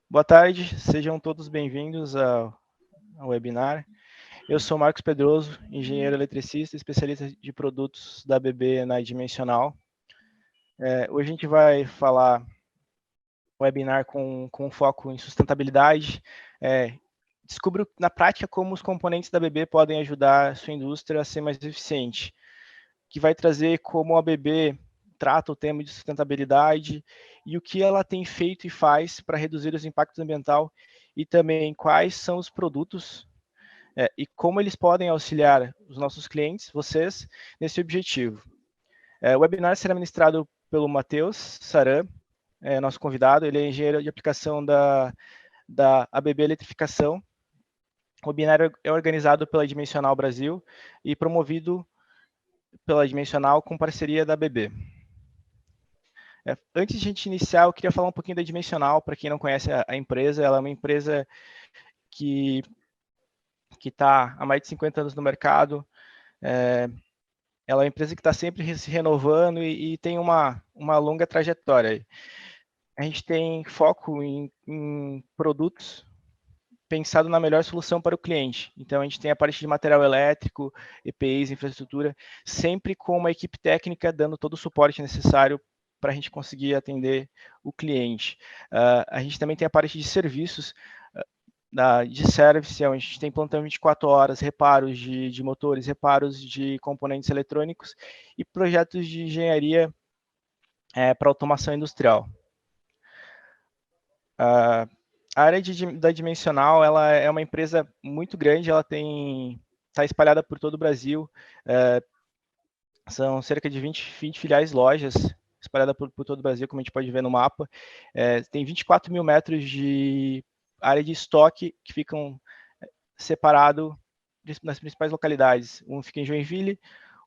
Boa tarde, sejam todos bem-vindos ao webinar. Eu sou Marcos Pedroso, engenheiro eletricista, especialista de produtos da ABB na Dimensional. Hoje a gente vai falar um webinar com foco em sustentabilidade. Descubra na prática como os componentes da ABB podem ajudar a sua indústria a ser mais eficiente, que vai trazer como a ABB trata o tema de sustentabilidade e o que ela tem feito e faz para reduzir os impactos ambientais e também quais são os produtos e como eles podem auxiliar os nossos clientes, vocês, nesse objetivo. O webinar será ministrado pelo Matheus Saran, nosso convidado, ele é engenheiro de aplicação da ABB Eletrificação. O webinar é organizado pela Dimensional Brasil e promovido pela Dimensional com parceria da ABB. Antes de a gente iniciar, eu queria falar um pouquinho da Dimensional, para quem não conhece a empresa. Ela é uma empresa que está há mais de 50 anos no mercado. Ela é uma empresa que está sempre se renovando e tem uma longa trajetória. A gente tem foco em produtos pensado na melhor solução para o cliente. Então, a gente tem a parte de material elétrico, EPIs, infraestrutura, sempre com uma equipe técnica dando todo o suporte necessário para a gente conseguir atender o cliente. A gente também tem a parte de serviços, de service, onde a gente tem plantão 24 horas, reparos de motores, reparos de componentes eletrônicos e projetos de engenharia para automação industrial. A área da Dimensional, ela é uma empresa muito grande, ela está espalhada por todo o Brasil, são cerca de 20 filiais lojas espalhadas por todo o Brasil, como a gente pode ver no mapa. Tem 24 mil metros de área de estoque que ficam separados nas principais localidades. Um fica em Joinville,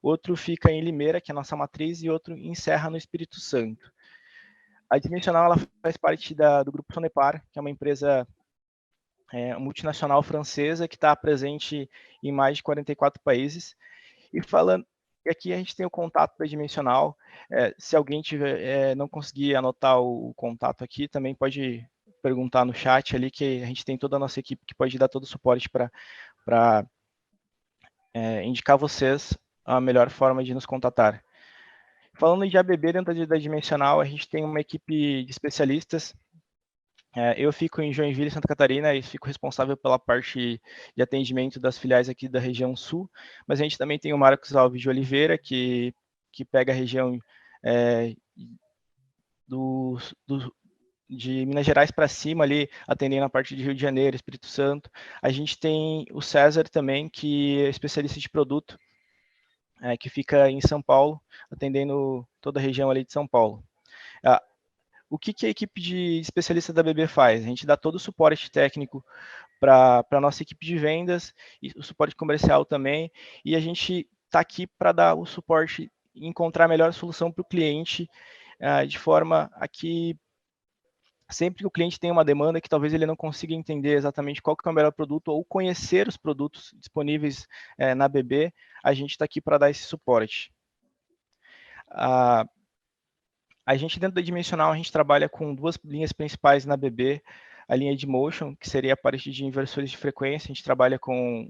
outro fica em Limeira, que é a nossa matriz, e outro em Serra, no Espírito Santo. A Dimensional ela faz parte do Grupo Sonepar, que é uma empresa multinacional francesa que está presente em mais de 44 países. E falando, aqui a gente tem o contato da Dimensional. Se alguém não conseguir anotar o contato aqui, também pode perguntar no chat ali, que a gente tem toda a nossa equipe que pode dar todo o suporte para indicar vocês a melhor forma de nos contatar. Falando de ABB dentro da Dimensional, a gente tem uma equipe de especialistas. Eu fico em Joinville, Santa Catarina, e fico responsável pela parte de atendimento das filiais aqui da região sul, mas a gente também tem o Marcos Alves de Oliveira, que pega a região de Minas Gerais para cima ali, atendendo a parte de Rio de Janeiro, Espírito Santo. A gente tem o César também, que é especialista de produto, que fica em São Paulo, atendendo toda a região ali de São Paulo. O que a equipe de especialista da ABB faz? A gente dá todo o suporte técnico para a nossa equipe de vendas, e o suporte comercial também, e a gente está aqui para dar o suporte e encontrar a melhor solução para o cliente, de forma a que sempre que o cliente tem uma demanda que talvez ele não consiga entender exatamente qual que é o melhor produto ou conhecer os produtos disponíveis na ABB, a gente está aqui para dar esse suporte. A gente, dentro da Dimensional, a gente trabalha com duas linhas principais na ABB, a linha de Motion, que seria a parte de inversores de frequência. A gente trabalha com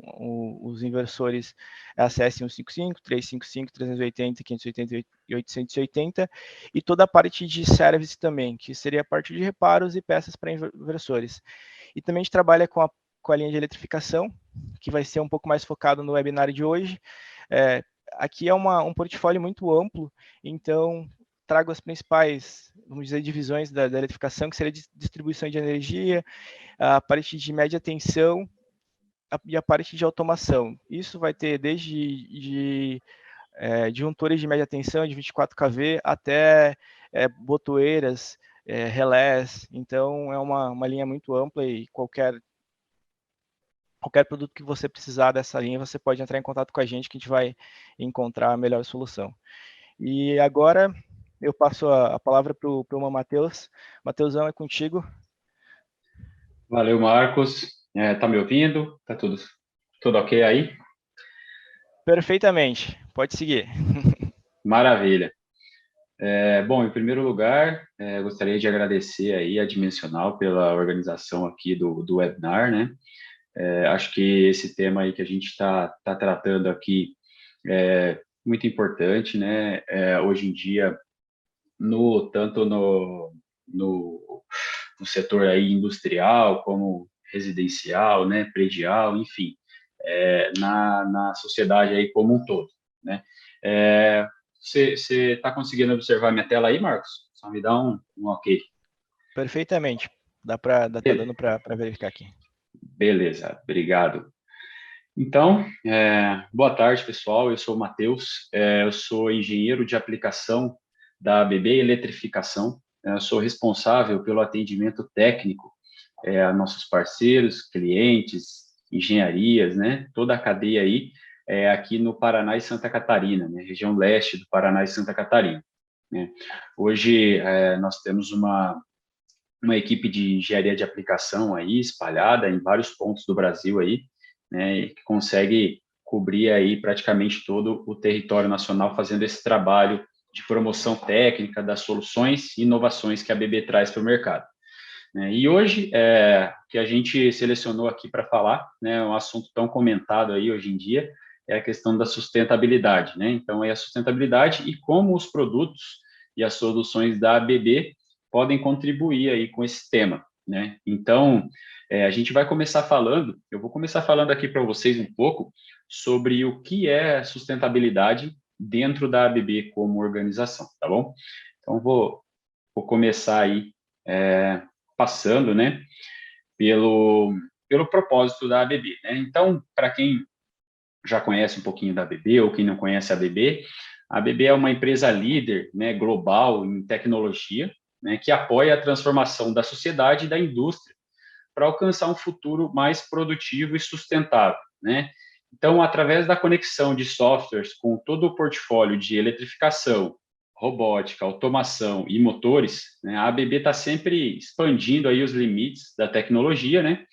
os inversores ACS 155, 355, 380, 580 e 880, e toda a parte de service também, que seria a parte de reparos e peças para inversores. E também a gente trabalha com a linha de eletrificação, que vai ser um pouco mais focado no webinar de hoje. Aqui é um portfólio muito amplo, então trago as principais, vamos dizer, divisões da eletrificação, que seria distribuição de energia, a parte de média tensão e a parte de automação. Isso vai ter desde disjuntores de média tensão, de 24 kV, até botoeiras, relés. Então, é uma linha muito ampla e qualquer produto que você precisar dessa linha, você pode entrar em contato com a gente, que a gente vai encontrar a melhor solução. E agora eu passo a palavra para o Matheus. Matheusão, é contigo. Valeu, Marcos. Tá me ouvindo? Tá tudo ok aí? Perfeitamente. Pode seguir. Maravilha. Bom, em primeiro lugar, gostaria de agradecer aí a Dimensional pela organização aqui do webinar, né? Acho que esse tema aí que a gente está tratando aqui é muito importante, né? Hoje em dia, tanto no setor aí industrial, como residencial, né? Predial, enfim, na sociedade aí como um todo, né? Você está conseguindo observar minha tela aí, Marcos? Só me dá um ok. Perfeitamente. Tá dando para verificar aqui. Beleza, obrigado. Então, boa tarde, pessoal. Eu sou o Matheus, eu sou engenheiro de aplicação da ABB Eletrificação. Eu sou responsável pelo atendimento técnico a nossos parceiros, clientes, engenharias, né? Toda a cadeia aí aqui no Paraná e Santa Catarina, né? Região leste do Paraná e Santa Catarina, né? Hoje nós temos uma equipe de engenharia de aplicação aí espalhada em vários pontos do Brasil aí, né, que consegue cobrir aí praticamente todo o território nacional fazendo esse trabalho de promoção técnica das soluções e inovações que a ABB traz para o mercado. E hoje, que a gente selecionou aqui para falar, né, um assunto tão comentado aí hoje em dia, é a questão da sustentabilidade, né? Então, é a sustentabilidade e como os produtos e as soluções da ABB podem contribuir aí com esse tema, né? Então, a gente vai começar falando, eu vou começar falando aqui para vocês um pouco sobre o que é sustentabilidade dentro da ABB como organização, tá bom? Então, vou começar aí passando, né, pelo propósito da ABB, né? Então, para quem já conhece um pouquinho da ABB ou quem não conhece a ABB é uma empresa líder, né, global em tecnologia, né, que apoia a transformação da sociedade e da indústria para alcançar um futuro mais produtivo e sustentável, né? Então, através da conexão de softwares com todo o portfólio de eletrificação, robótica, automação e motores, né, a ABB está sempre expandindo aí os limites da tecnologia, né,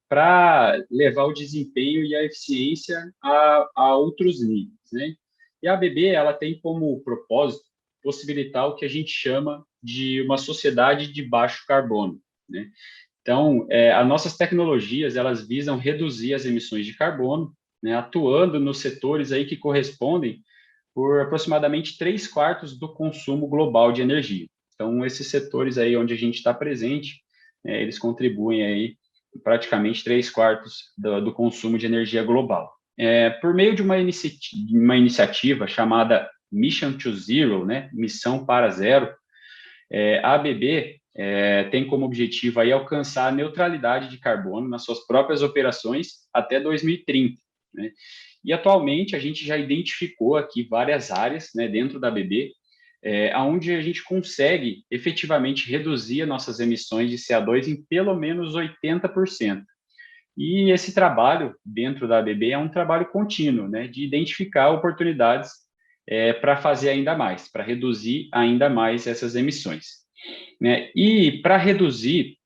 para levar o desempenho e a eficiência a outros níveis, né? E a ABB ela tem como propósito possibilitar o que a gente chama de uma sociedade de baixo carbono, né? Então, as nossas tecnologias elas visam reduzir as emissões de carbono, né, atuando nos setores aí que correspondem por aproximadamente 3/4 do consumo global de energia. Então, esses setores aí onde a gente está presente, eles contribuem aí praticamente 3/4 do consumo de energia global. Por meio de uma iniciativa chamada Mission to Zero, né, Missão para Zero, a ABB tem como objetivo aí alcançar a neutralidade de carbono nas suas próprias operações até 2030, né? E atualmente a gente já identificou aqui várias áreas, né, dentro da ABB, onde a gente consegue efetivamente reduzir as nossas emissões de CO2 em pelo menos 80%. E esse trabalho dentro da ABB é um trabalho contínuo, né, de identificar oportunidades para fazer ainda mais, para reduzir ainda mais essas emissões, né? E para reduzir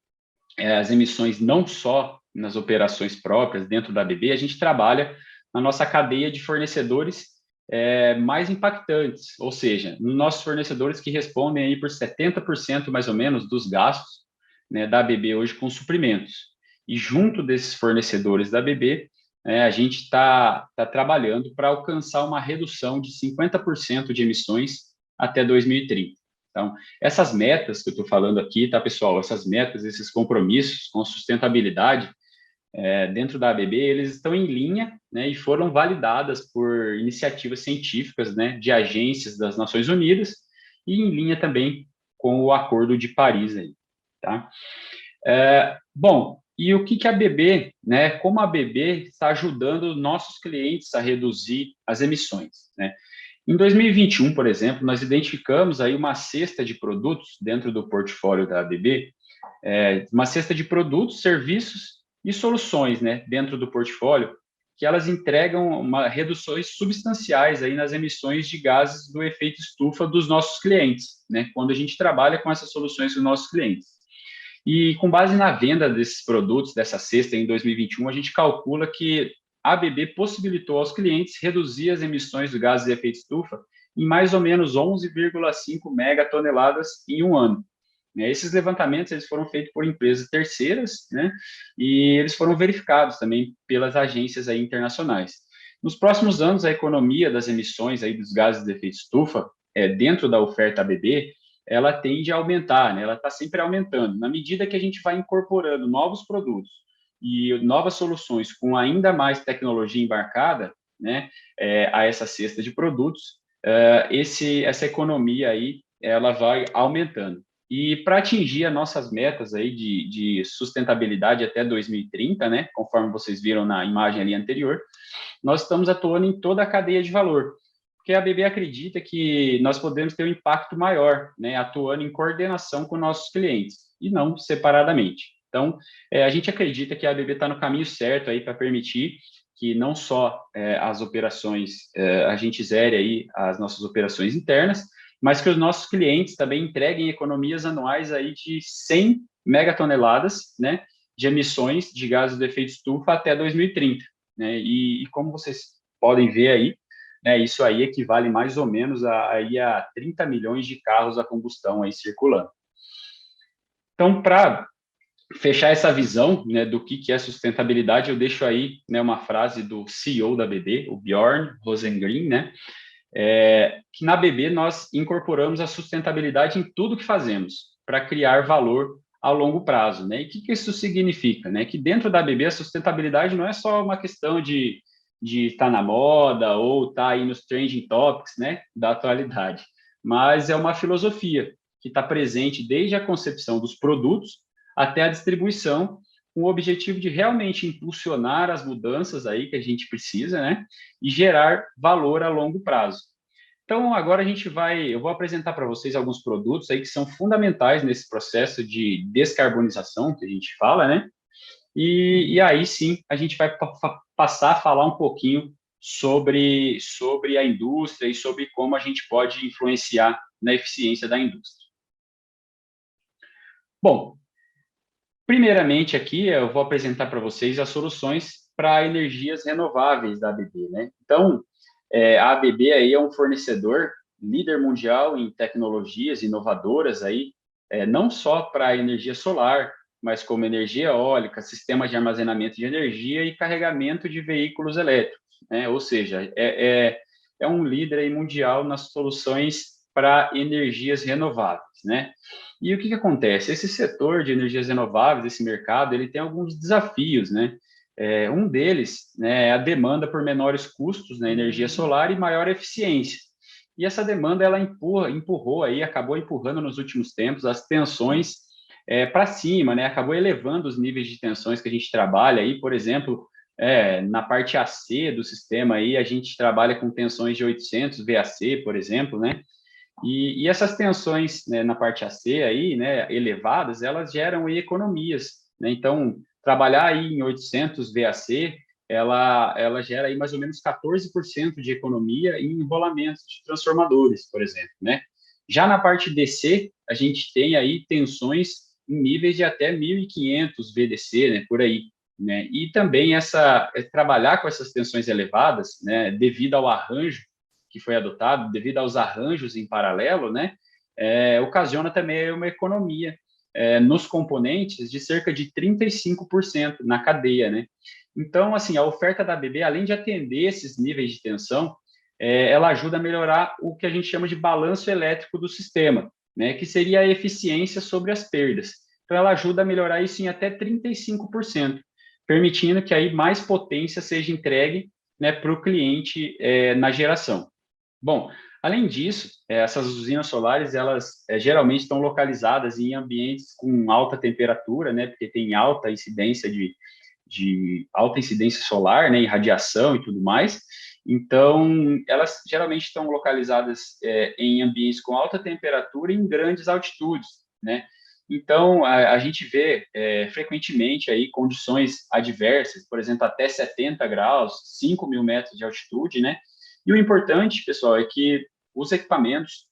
as emissões não só nas operações próprias dentro da ABB, a gente trabalha na nossa cadeia de fornecedores mais impactantes, ou seja, nossos fornecedores que respondem aí por 70% mais ou menos dos gastos, né, da ABB hoje com suprimentos. E junto desses fornecedores da ABB, a gente está trabalhando para alcançar uma redução de 50% de emissões até 2030. Então, essas metas que eu estou falando aqui, tá, pessoal? Essas metas, esses compromissos com sustentabilidade dentro da ABB, eles estão em linha, né, e foram validadas por iniciativas científicas, né, de agências das Nações Unidas e em linha também com o Acordo de Paris aí, tá? Bom, e o que a ABB, né, como a ABB está ajudando nossos clientes a reduzir as emissões, né? Em 2021, por exemplo, nós identificamos aí uma cesta de produtos dentro do portfólio da ABB, uma cesta de produtos, serviços e soluções, né, dentro do portfólio, que elas entregam reduções substanciais aí nas emissões de gases do efeito estufa dos nossos clientes, né, quando a gente trabalha com essas soluções dos nossos clientes. E com base na venda desses produtos, dessa cesta em 2021, a gente calcula que a ABB possibilitou aos clientes reduzir as emissões de gases de efeito estufa em mais ou menos 11,5 megatoneladas em um ano. Esses levantamentos eles foram feitos por empresas terceiras, né, e eles foram verificados também pelas agências aí internacionais. Nos próximos anos, a economia das emissões aí dos gases de efeito estufa, dentro da oferta ABB, ela tende a aumentar, né, ela está sempre aumentando. Na medida que a gente vai incorporando novos produtos e novas soluções com ainda mais tecnologia embarcada, né, a essa cesta de produtos, essa economia aí, ela vai aumentando. E para atingir as nossas metas aí de sustentabilidade até 2030, né, conforme vocês viram na imagem ali anterior, nós estamos atuando em toda a cadeia de valor, porque a ABB acredita que nós podemos ter um impacto maior, né, atuando em coordenação com nossos clientes, e não separadamente. Então, a gente acredita que a ABB está no caminho certo aí para permitir que não só as operações, a gente zere aí as nossas operações internas, mas que os nossos clientes também entreguem economias anuais aí de 100 megatoneladas, né, de emissões de gases de efeito estufa até 2030, né, e como vocês podem ver aí, né, isso aí equivale mais ou menos a 30 milhões de carros a combustão aí circulando. Então, para fechar essa visão, né, do que é sustentabilidade, eu deixo aí, né, uma frase do CEO da ABB, o Bjorn Rosengren, né, que na ABB nós incorporamos a sustentabilidade em tudo que fazemos, para criar valor a longo prazo, né? E o que isso significa, né? Que dentro da ABB a sustentabilidade não é só uma questão de estar na moda ou estar aí nos trending topics, né, da atualidade, mas é uma filosofia que está presente desde a concepção dos produtos até a distribuição, com o objetivo de realmente impulsionar as mudanças aí que a gente precisa, né, e gerar valor a longo prazo. Então, agora eu vou apresentar para vocês alguns produtos aí que são fundamentais nesse processo de descarbonização que a gente fala, né? E aí sim a gente vai passar a falar um pouquinho sobre a indústria e sobre como a gente pode influenciar na eficiência da indústria. Bom, primeiramente aqui eu vou apresentar para vocês as soluções para energias renováveis da ABB, né? Então, a ABB aí é um fornecedor líder mundial em tecnologias inovadoras aí, não só para energia solar, mas como energia eólica, sistemas de armazenamento de energia e carregamento de veículos elétricos, né? Ou seja, é um líder aí mundial nas soluções para energias renováveis, né? E o que acontece? Esse setor de energias renováveis, esse mercado, ele tem alguns desafios, né? Um deles, né, é a demanda por menores custos na energia solar e maior eficiência. E essa demanda, ela empurrou aí, acabou empurrando nos últimos tempos as tensões para cima, né? Acabou elevando os níveis de tensões que a gente trabalha aí, por exemplo, na parte AC do sistema aí, a gente trabalha com tensões de 800 VAC, por exemplo, né? E essas tensões, né, na parte AC aí, né, elevadas, elas geram economias, né? Então, trabalhar aí em 800 VAC, ela gera aí mais ou menos 14% de economia em enrolamentos de transformadores, por exemplo, né? Já na parte DC, a gente tem aí tensões em níveis de até 1.500 VDC, né, por aí, né? E também trabalhar com essas tensões elevadas, né, devido ao arranjo que foi adotado, devido aos arranjos em paralelo, né, ocasiona também uma economia nos componentes de cerca de 35% na cadeia, né? Então, assim, a oferta da ABB, além de atender esses níveis de tensão, ela ajuda a melhorar o que a gente chama de balanço elétrico do sistema, né, que seria a eficiência sobre as perdas. Então, ela ajuda a melhorar isso em até 35%, permitindo que aí mais potência seja entregue, né, para o cliente na geração. Bom, além disso, essas usinas solares, elas geralmente estão localizadas em ambientes com alta temperatura, né, porque tem alta incidência de alta incidência solar, né, em radiação e tudo mais. Então, elas geralmente estão localizadas em ambientes com alta temperatura e em grandes altitudes, né? Então, a gente vê frequentemente aí condições adversas, por exemplo, até 70 graus, 5.000 metros de altitude, né? E o importante, pessoal, é que os equipamentos,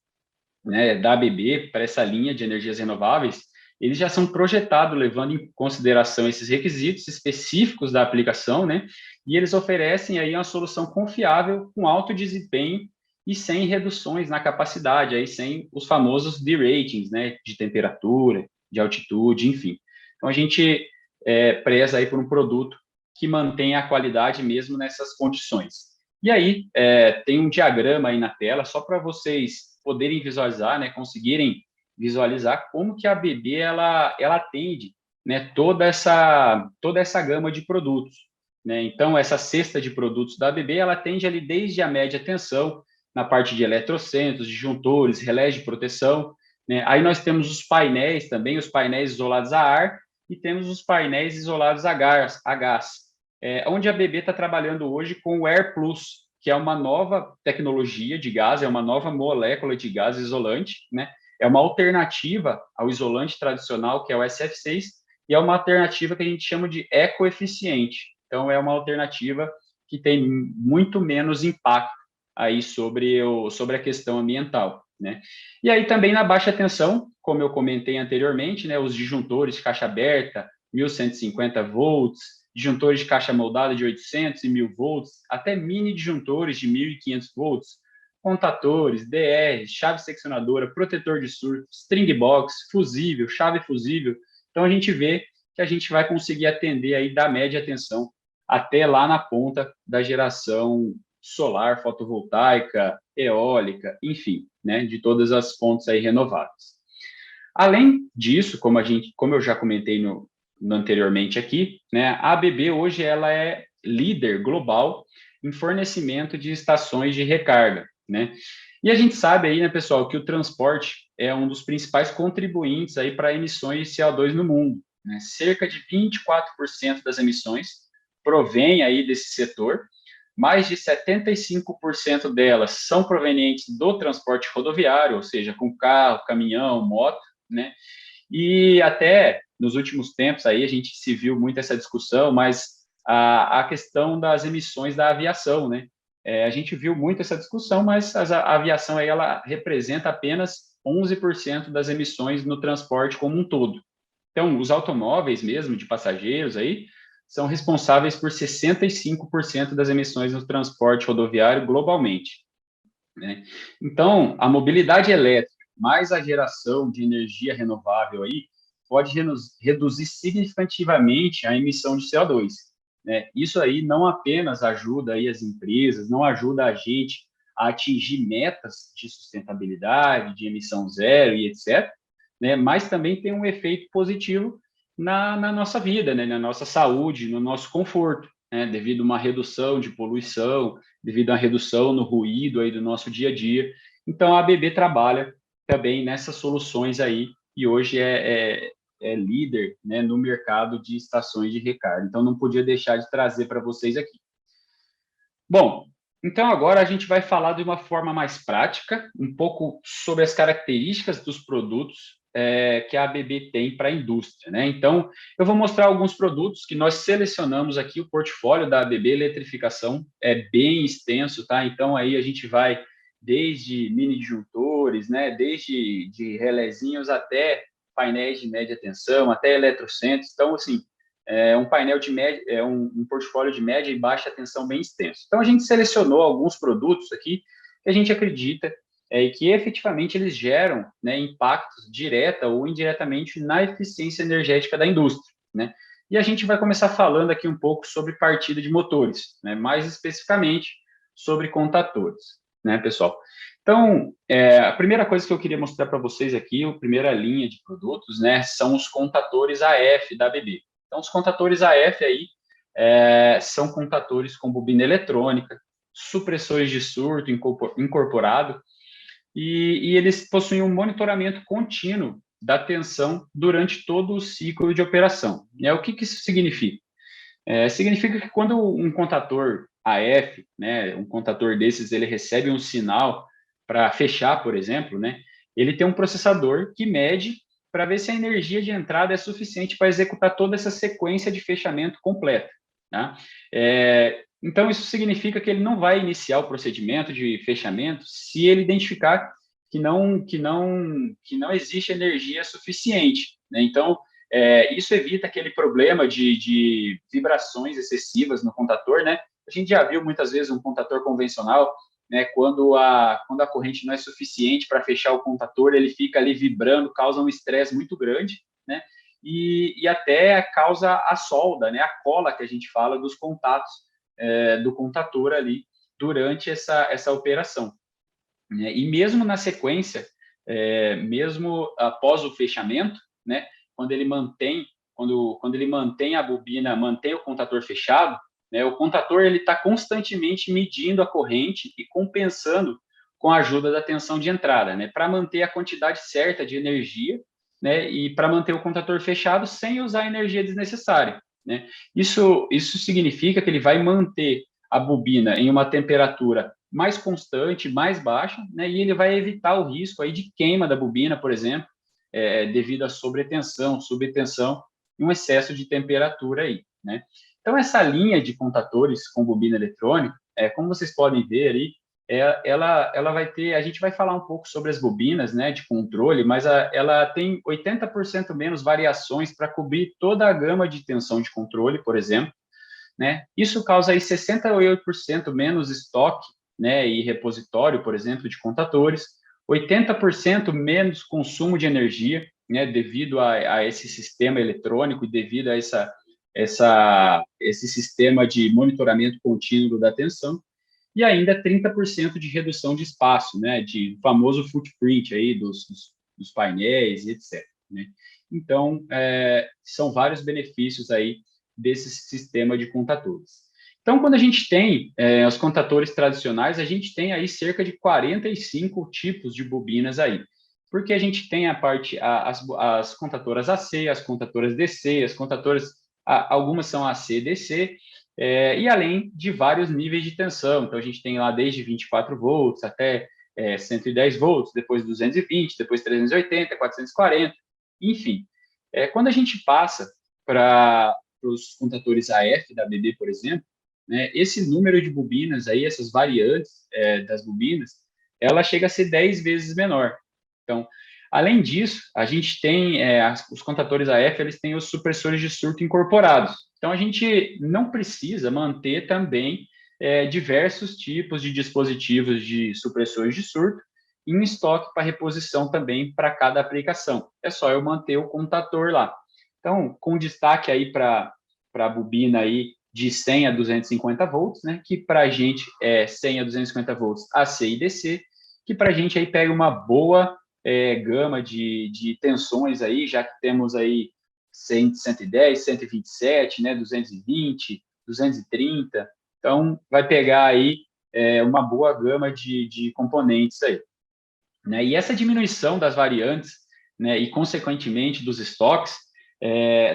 né, da ABB para essa linha de energias renováveis, eles já são projetados levando em consideração esses requisitos específicos da aplicação, né? E eles oferecem aí uma solução confiável, com alto desempenho e sem reduções na capacidade, aí sem os famosos deratings, né, de temperatura, de altitude, enfim. Então, a gente preza aí por um produto que mantém a qualidade mesmo nessas condições. E aí, tem um diagrama aí na tela, só para vocês poderem visualizar, né, conseguirem visualizar como que a BB ela atende, né, toda essa gama de produtos, né? Então, essa cesta de produtos da ABB, ela atende ali desde a média tensão, na parte de eletrocentros, disjuntores, relés de proteção, né? Aí nós temos os painéis também, os painéis isolados a ar, e temos os painéis isolados a gás, onde a ABB está trabalhando hoje com o Air Plus, que é uma nova tecnologia de gás, é uma nova molécula de gás isolante, né? É uma alternativa ao isolante tradicional, que é o SF6, e é uma alternativa que a gente chama de ecoeficiente. Então, é uma alternativa que tem muito menos impacto aí sobre a questão ambiental, né? E aí também na baixa tensão, como eu comentei anteriormente, né, os disjuntores de caixa aberta, 1150 volts, disjuntores de caixa moldada de 800 e 1000 volts, até mini disjuntores de 1500 volts, contatores, DR, chave seccionadora, protetor de surto, string box, fusível, chave fusível. Então a gente vê que a gente vai conseguir atender aí da média tensão até lá na ponta da geração solar, fotovoltaica, eólica, enfim, né, de todas as fontes aí renováveis. Além disso, como eu já comentei anteriormente aqui, né, a ABB hoje ela é líder global em fornecimento de estações de recarga, né? E a gente sabe aí, né, pessoal, que o transporte é um dos principais contribuintes aí para emissões de CO2 no mundo, né? Cerca de 24% das emissões provém aí desse setor, mais de 75% delas são provenientes do transporte rodoviário, ou seja, com carro, caminhão, moto, né? E até nos últimos tempos aí a gente se viu muito essa discussão, mas a questão das emissões da aviação, né? A gente viu muito essa discussão, mas a aviação aí ela representa apenas 11% das emissões no transporte como um todo. Então, os automóveis mesmo de passageiros aí são responsáveis por 65% das emissões no transporte rodoviário globalmente, né? Então, a mobilidade elétrica mais a geração de energia renovável aí pode reduzir significativamente a emissão de CO2, né? Isso aí não apenas ajuda aí as empresas, não ajuda a gente a atingir metas de sustentabilidade, de emissão zero e etc., né? Mas também tem um efeito positivo na nossa vida, né? Na nossa saúde, no nosso conforto, né? Devido a uma redução de poluição, devido a uma redução no ruído aí do nosso dia a dia. Então, a ABB trabalha também nessas soluções aí, e hoje é líder, né, no mercado de estações de recarga. Então, não podia deixar de trazer para vocês aqui. Bom, então agora a gente vai falar de uma forma mais prática, um pouco sobre as características dos produtos que a ABB tem para a indústria, né? Então, eu vou mostrar alguns produtos que nós selecionamos aqui. O portfólio da ABB Eletrificação é bem extenso, tá? Então, aí a gente vai desde mini disjuntores, né? Desde de relézinhos até painéis de média tensão, até eletrocentros. Então, assim, um painel de média, um portfólio de média e baixa tensão bem extenso. Então, a gente selecionou alguns produtos aqui que a gente acredita e que efetivamente eles geram, né, impactos direta ou indiretamente na eficiência energética da indústria, né? E a gente vai começar falando aqui um pouco sobre partida de motores, né, mais especificamente sobre contatores, né, pessoal? Então, a primeira coisa que eu queria mostrar para vocês aqui, a primeira linha de produtos, né, são os contatores AF da ABB. Então, os contatores AF aí são contatores com bobina eletrônica, supressores de surto incorporado, e eles possuem um monitoramento contínuo da tensão durante todo o ciclo de operação. O que isso significa? Significa que quando um contator AF, né, um contator desses, ele recebe um sinal para fechar, por exemplo, né, ele tem um processador que mede para ver se a energia de entrada é suficiente para executar toda essa sequência de fechamento completa, tá? Então, isso significa que ele não vai iniciar o procedimento de fechamento se ele identificar que não existe energia suficiente, né? Então, isso evita aquele problema de vibrações excessivas no contator, né? A gente já viu muitas vezes um contator convencional né? Quando a corrente não é suficiente para fechar o contator, ele fica ali vibrando, causa um estresse muito grande, né? E até causa a solda, né? A cola que a gente fala dos contatos do contator ali durante essa operação, né? E mesmo na sequência, mesmo após o fechamento, né? Quando ele mantém a bobina, mantém o contator fechado, né? O contator ele está constantemente medindo a corrente e compensando com a ajuda da tensão de entrada, né? Para manter a quantidade certa de energia, né? E para manter o contator fechado sem usar energia desnecessária, né? Isso significa que ele vai manter a bobina em uma temperatura mais constante, mais baixa, né? E ele vai evitar o risco aí de queima da bobina, por exemplo, devido à sobretensão, subtensão e um excesso de temperatura aí, né? Então, essa linha de contatores com bobina eletrônica, como vocês podem ver aí, ela vai ter, a gente vai falar um pouco sobre as bobinas, né, de controle, mas ela tem 80% menos variações para cobrir toda a gama de tensão de controle, por exemplo, né? Isso causa aí 68% menos estoque, né, e repositório, por exemplo, de contadores, 80% menos consumo de energia, né, devido a esse sistema eletrônico e devido a esse sistema de monitoramento contínuo da tensão, e ainda 30% de redução de espaço, né, de famoso footprint aí dos painéis e etc, né? Então, são vários benefícios aí desse sistema de contadores. Então, quando a gente tem os contadores tradicionais, a gente tem aí cerca de 45 tipos de bobinas aí, porque a gente tem as contadoras AC, as contadoras DC, as contadoras, algumas são AC, DC, e além de vários níveis de tensão. Então, a gente tem lá desde 24 volts até 110 volts, depois 220, depois 380, 440, enfim. Quando a gente passa para os contadores AF da ABB, por exemplo, né, esse número de bobinas aí, essas variantes das bobinas, ela chega a ser 10 vezes menor. Então, além disso, a gente tem os contadores AF, eles têm os supressores de surto incorporados. Então, a gente não precisa manter também diversos tipos de dispositivos de supressores de surto em estoque para reposição também para cada aplicação. É só eu manter o contador lá. Então, com destaque aí para a bobina aí de 100 a 250 volts, né, que para a gente é 100 a 250 volts AC e DC, que para a gente aí pega uma boa gama de tensões aí, já que temos aí 100, 110, 127, né, 220, 230, então vai pegar aí uma boa gama de componentes aí, né? E essa diminuição das variantes, né, e consequentemente dos estoques,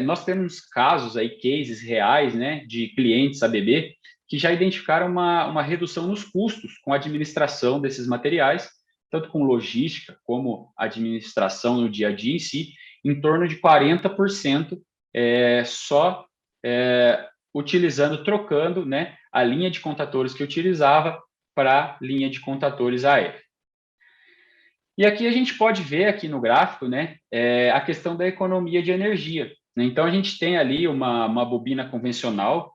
nós temos casos aí, cases reais, né, de clientes ABB que já identificaram uma redução nos custos com a administração desses materiais, tanto com logística como administração no dia a dia em si, em torno de 40% só trocando, né, a linha de contadores que utilizava para linha de contadores AF. E aqui a gente pode ver aqui no gráfico, né, a questão da economia de energia, né? Então, a gente tem ali uma bobina convencional,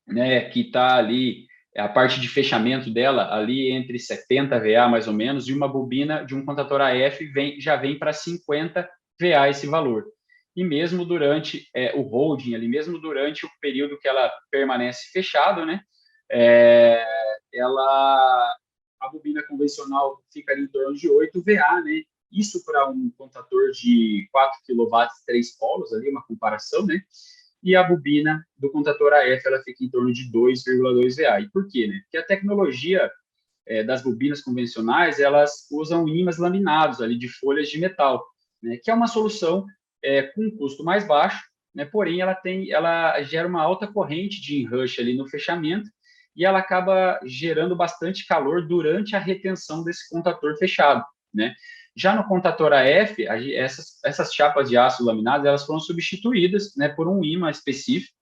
né, que está ali, a parte de fechamento dela, ali entre 70 VA, mais ou menos, e uma bobina de um contador AF já vem para 50 VA esse valor. E mesmo durante o holding, ali, mesmo durante o período que ela permanece fechado, né, a bobina convencional fica ali em torno de 8 VA, né? Isso para um contador de 4 kW, 3 polos, ali, uma comparação, né? E a bobina do contador AF, ela fica em torno de 2,2 VA. E por quê, né? Porque a tecnologia das bobinas convencionais, elas usam ímãs laminados ali de folhas de metal, né? Que é uma solução com um custo mais baixo, né? Porém, ela gera uma alta corrente de enrush ali no fechamento, e ela acaba gerando bastante calor durante a retenção desse contador fechado, né? Já no contador AF, essas chapas de aço laminadas, elas foram substituídas, né, por um ímã específico,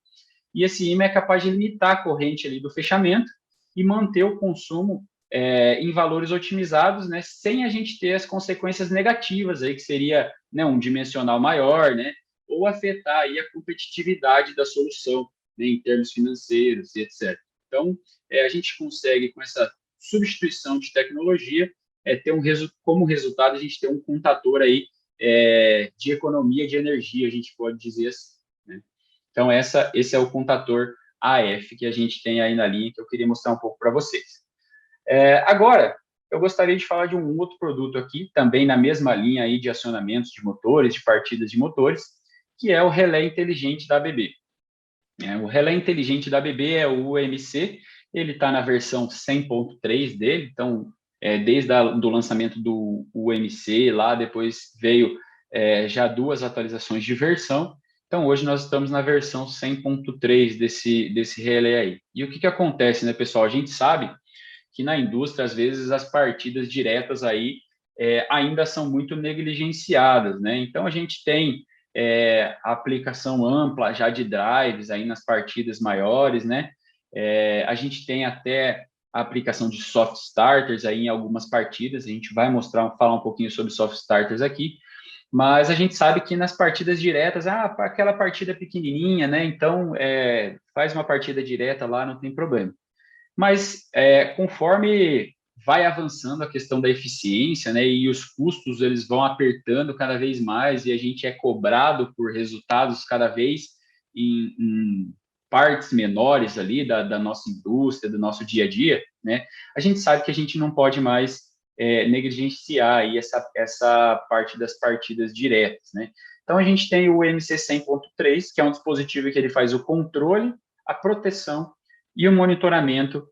e esse ímã é capaz de limitar a corrente ali do fechamento e manter o consumo em valores otimizados, né, sem a gente ter as consequências negativas aí, que seria, né, um dimensional maior, né, ou afetar aí a competitividade da solução, né, em termos financeiros e etc. Então, a gente consegue, com essa substituição de tecnologia, como resultado a gente tem um contador aí de economia de energia, a gente pode dizer assim, né? Então, esse é o contador AF que a gente tem aí na linha, que eu queria mostrar um pouco para vocês. Agora, eu gostaria de falar de um outro produto aqui, também na mesma linha aí de acionamentos de motores, de partidas de motores, que é o relé inteligente da ABB. O relé inteligente da ABB é o UMC, ele está na versão 100.3 dele, então, desde do lançamento do UMC lá, depois veio já 2 atualizações de versão, então hoje nós estamos na versão 100.3 desse relé aí. E o que acontece, né, pessoal? A gente sabe que na indústria, às vezes, as partidas diretas aí ainda são muito negligenciadas, né? Então, a gente tem a aplicação ampla já de drives aí nas partidas maiores, né? A gente tem até a aplicação de soft starters aí em algumas partidas, a gente vai falar um pouquinho sobre soft starters aqui, mas a gente sabe que nas partidas diretas, aquela partida pequenininha, né? Então, faz uma partida direta lá, não tem problema. Mas conforme vai avançando a questão da eficiência, né, e os custos eles vão apertando cada vez mais e a gente é cobrado por resultados cada vez em partes menores ali da nossa indústria, do nosso dia a dia, né, a gente sabe que a gente não pode mais negligenciar aí essa parte das partidas diretas, né. Então, a gente tem o MC 100.3, que é um dispositivo que ele faz o controle, a proteção e o monitoramento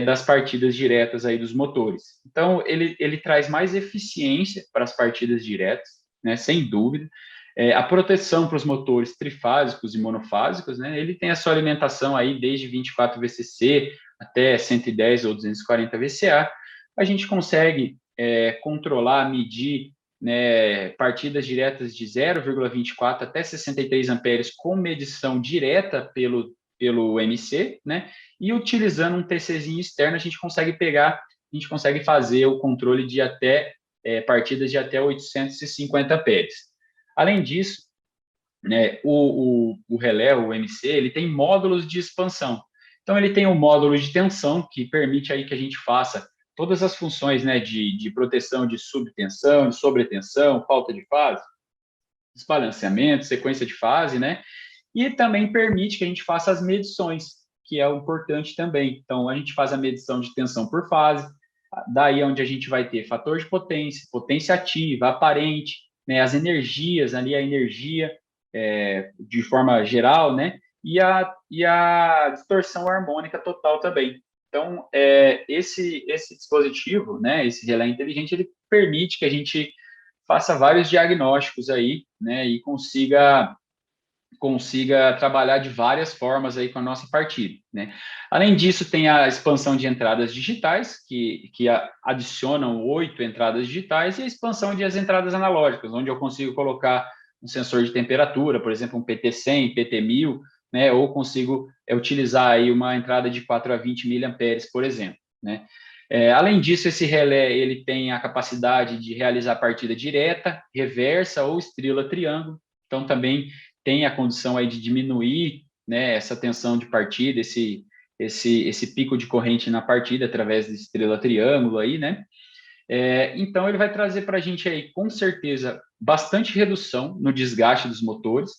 das partidas diretas aí dos motores. Então, ele traz mais eficiência para as partidas diretas, né, sem dúvida. A proteção para os motores trifásicos e monofásicos, né, ele tem a sua alimentação aí desde 24 VCC até 110 ou 240 VCA. A gente consegue controlar, medir, né, partidas diretas de 0,24 até 63 amperes com medição direta pelo MC, né? E utilizando um TCzinho externo, a gente consegue fazer o controle de até partidas de até 850 amperes. Além disso, né, o relé, o MC, ele tem módulos de expansão. Então, ele tem um módulo de tensão, que permite aí que a gente faça todas as funções, né, de proteção de subtensão, de sobretensão, falta de fase, desbalanceamento, sequência de fase, né? E também permite que a gente faça as medições, que é o importante também. Então, a gente faz a medição de tensão por fase, daí é onde a gente vai ter fator de potência, potência ativa, aparente, né, as energias ali, a energia de forma geral, né, e a distorção harmônica total também. Então, esse dispositivo, né, esse relé inteligente, ele permite que a gente faça vários diagnósticos aí, né, e consiga trabalhar de várias formas aí com a nossa partida, né? Além disso, tem a expansão de entradas digitais, que adicionam 8 entradas digitais, e a expansão de as entradas analógicas, onde eu consigo colocar um sensor de temperatura, por exemplo, um PT100, PT1000, né? Ou consigo utilizar aí uma entrada de 4 a 20 miliamperes, por exemplo, né? Além disso, esse relé ele tem a capacidade de realizar partida direta, reversa ou estrela triângulo, então também tem a condição aí de diminuir, né, essa tensão de partida, esse pico de corrente na partida através de estrela triângulo aí, né? Então ele vai trazer para a gente aí, com certeza, bastante redução no desgaste dos motores,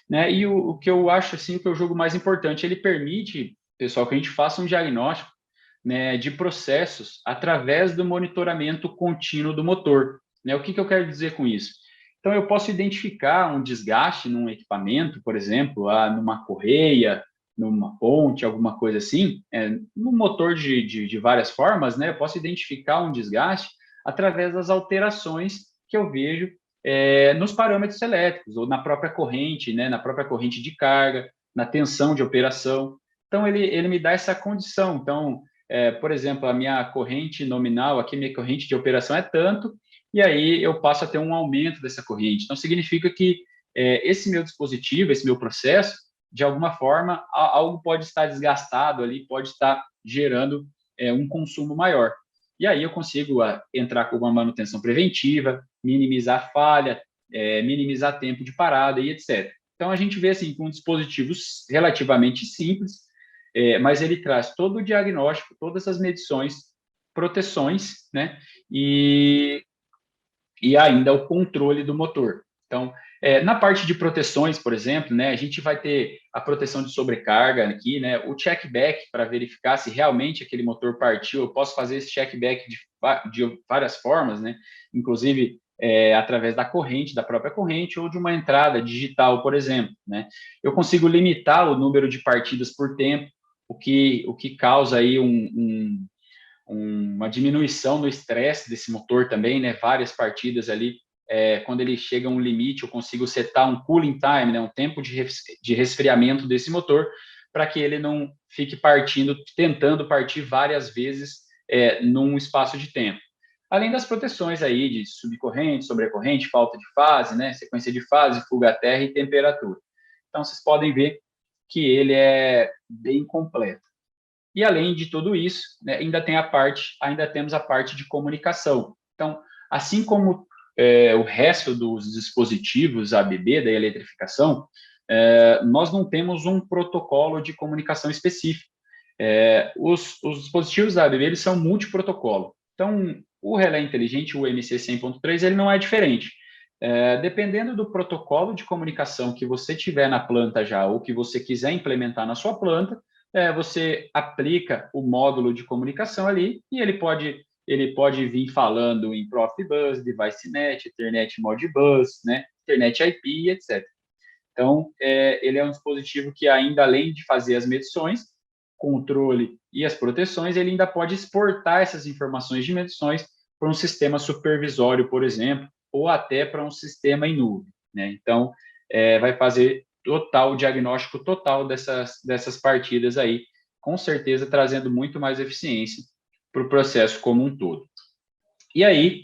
né? E o que eu acho assim, o que eu julgo mais importante, ele permite, pessoal, que a gente faça um diagnóstico, né, de processos através do monitoramento contínuo do motor, né? O que eu quero dizer com isso? Então, eu posso identificar um desgaste num equipamento, por exemplo, numa correia, numa ponte, alguma coisa assim, no motor de várias formas, né? Eu posso identificar um desgaste através das alterações que eu vejo nos parâmetros elétricos, ou na própria corrente, né? Na própria corrente de carga, na tensão de operação. Então, ele me dá essa condição. Então, por exemplo, a minha corrente nominal, aqui minha corrente de operação é tanto, e aí eu passo a ter um aumento dessa corrente. Então, significa que esse meu dispositivo, esse meu processo, de alguma forma, algo pode estar desgastado ali, pode estar gerando um consumo maior. E aí eu consigo entrar com uma manutenção preventiva, minimizar falha, minimizar tempo de parada e etc. Então, a gente vê assim, com dispositivos relativamente simples, mas ele traz todo o diagnóstico, todas as medições proteções, né? E ainda o controle do motor. Então, na parte de proteções, por exemplo, né, a gente vai ter a proteção de sobrecarga aqui, né, o checkback para verificar se realmente aquele motor partiu. Eu posso fazer esse checkback de várias formas, né, inclusive através da corrente, da própria corrente, ou de uma entrada digital, por exemplo. Né. Eu consigo limitar o número de partidas por tempo, o que causa aí uma diminuição no estresse desse motor também, né? Várias partidas ali, quando ele chega a um limite, eu consigo setar um cooling time, né? Um tempo de resfriamento desse motor, para que ele não fique tentando partir várias vezes num espaço de tempo. Além das proteções aí de subcorrente, sobrecorrente, falta de fase, né? Sequência de fase, fuga à terra e temperatura. Então, vocês podem ver que ele é bem completo. E além de tudo isso, né, ainda temos a parte de comunicação. Então, assim como o resto dos dispositivos ABB da eletrificação, nós não temos um protocolo de comunicação específico. Os dispositivos da ABB eles são multiprotocolo. Então, o relé inteligente, o MC 100.3, ele não é diferente. Dependendo do protocolo de comunicação que você tiver na planta já ou que você quiser implementar na sua planta, você aplica o módulo de comunicação ali e ele pode vir falando em Profibus, DeviceNet, Ethernet Modbus, né, Ethernet IP, etc. Então, ele é um dispositivo que ainda, além de fazer as medições, controle e as proteções, ele ainda pode exportar essas informações de medições para um sistema supervisório, por exemplo, ou até para um sistema em nuvem. Né? Então, vai fazer o diagnóstico total dessas partidas aí, com certeza trazendo muito mais eficiência para o processo como um todo. E aí,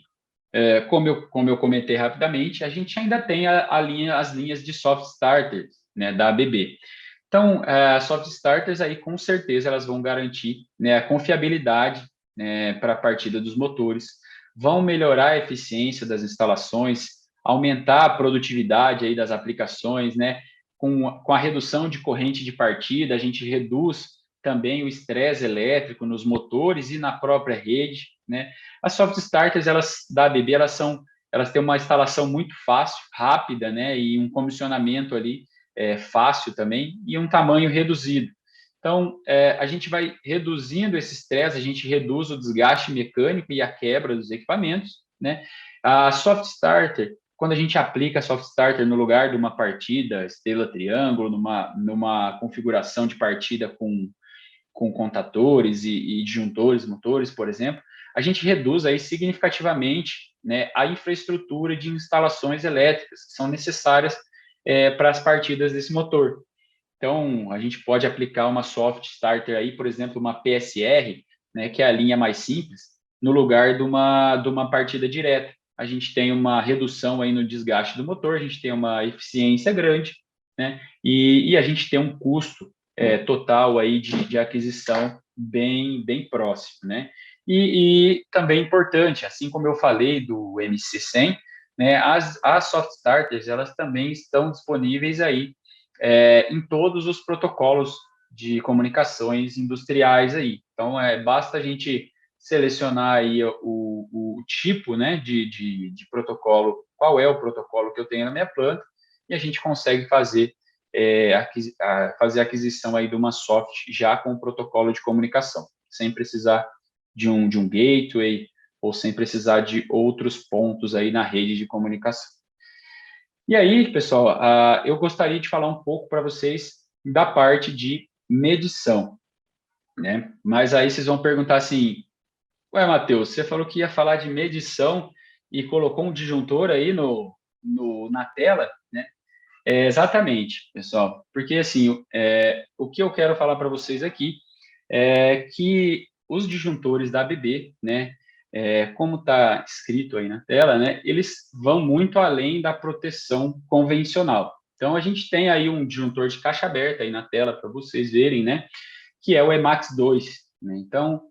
como eu comentei rapidamente, a gente ainda tem as linhas de soft starters, né, da ABB. Então, as soft starters aí, com certeza, elas vão garantir, né, a confiabilidade, né, para a partida dos motores, vão melhorar a eficiência das instalações, aumentar a produtividade aí das aplicações, né, com a redução de corrente de partida, a gente reduz também o estresse elétrico nos motores e na própria rede, né. As soft starters, da ABB, elas têm uma instalação muito fácil, rápida, né, e um comissionamento ali fácil também, e um tamanho reduzido. Então, a gente vai reduzindo esse estresse, a gente reduz o desgaste mecânico e a quebra dos equipamentos, né? A soft starter, quando a gente aplica a soft starter no lugar de uma partida, estrela triângulo, numa configuração de partida com contatores e disjuntores, motores, por exemplo, a gente reduz aí significativamente, né, a infraestrutura de instalações elétricas que são necessárias para as partidas desse motor. Então, a gente pode aplicar uma soft starter aí, por exemplo, uma PSR, né, que é a linha mais simples, no lugar de uma partida direta. A gente tem uma redução aí no desgaste do motor, a gente tem uma eficiência grande, né, e a gente tem um custo total aí de aquisição bem próximo, né. E também importante, assim como eu falei do MC100, né, as soft starters, elas também estão disponíveis aí em todos os protocolos de comunicações industriais aí. Então, basta a gente selecionar aí o tipo, né, de protocolo, qual é o protocolo que eu tenho na minha planta, e a gente consegue fazer a aquisição aí de uma soft já com o protocolo de comunicação, sem precisar de um gateway ou sem precisar de outros pontos aí na rede de comunicação. E aí, pessoal, eu gostaria de falar um pouco para vocês da parte de medição, né? Mas aí vocês vão perguntar assim, ué, Matheus, você falou que ia falar de medição e colocou um disjuntor aí na tela, né? Exatamente, pessoal, porque assim, o que eu quero falar para vocês aqui é que os disjuntores da ABB, né, como está escrito aí na tela, né, eles vão muito além da proteção convencional. Então, a gente tem aí um disjuntor de caixa aberta aí na tela para vocês verem, né, que é o Emax 2. Né? Então,